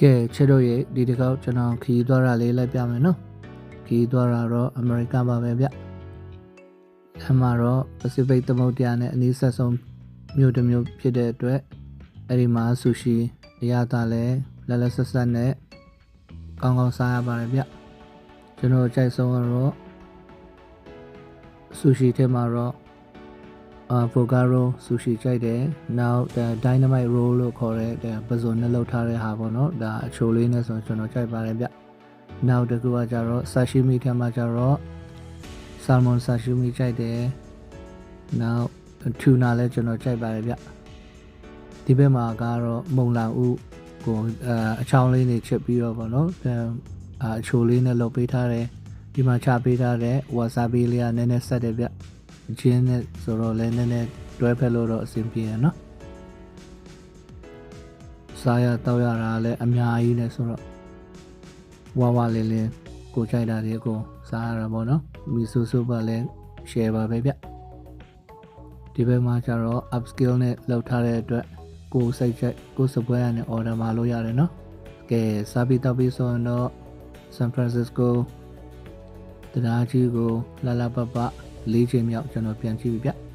ကဲချစ်တို့ရဲ့ဒီတစ်ခေါက်ကျွန်တော်ခီးသွားတာလေးလိုက်ပြမယ်နော်ခီးသွားတာတော့အမေရိကန်ပါပဲဗျအမှတော့ Pacific သမုဒ္ဒရာနဲ့အနီးဆက်ဆုံးမြို့တစ်မြို့ဖြစ်တဲ့အတွက်အဲ့ဒီမှာဆူရှီအရသာလဲလက်လက်ဆက်ဆက်နဲ့ကောင်းကောင်းစားရပါတယ်ဗျကျွန်တော်ကြိုက်ဆုံးကတော့ဆူရှီထဲမှာတော့avocado sushi ကြိုက်တယ်နောက် dynamite roll လို့ခေါ်တဲ့ပဇွန်နဲ့လုပ်ထားတဲ့ဟာပေါ့နော်ဒါအချိုလေးနဲ့ဆိုကျွန်တော်ကြိုက်ပါတယ်ဗျနောက်တစ်ခုကကြတော့ sashimi ထဲမှာကြတော့ salmon sashimi ကြိုက်တယ်နောက် tuna လည်းကျွန်တော်ကြိုက်ပါတယ်ဗျဒီဘက်မှာကတော့မုံလာဥကိုအချောင်းလေးနေချစ်ပြီးတော့ပေါ့နော်အချိုလေးနဲ့လုပ်ပေးထားတယ်ဒီမှာချပေးထားတဲ့ wasabi လေးကနည်းနည်းဆက်တယ်ဗျဂျင်းနဲ့ဆိုတော့လည်းနည်းနည်းတွဲဖက်လို့တော့အဆင်ပြေရနော်စားရတောက်ရတာလည်းအများကြီးနဲ့ဆိုတော့ဝါဝလေးလေးကိုကြိုက်တာလေးကိုစားရတာပေါ့နော်မီဆိုဆူပါလည်း share ပါပဲဗျဒီဘက်မှာကျတော့ upscale နဲ့လောက်ထားတဲ့အတွက်ကိုစိတ်ချက်ကိုစပွဲရနဲ့ order มาလို့ရတယ်နော်ကဲစားပြီးတောက်ပြီးဆိုရင်တော့ San Francisco တရားကြီးကိုလာလာပပ၄ချိန်မြောက်ကျွန်တော်ပြန်ကြည့်ပြီဗျ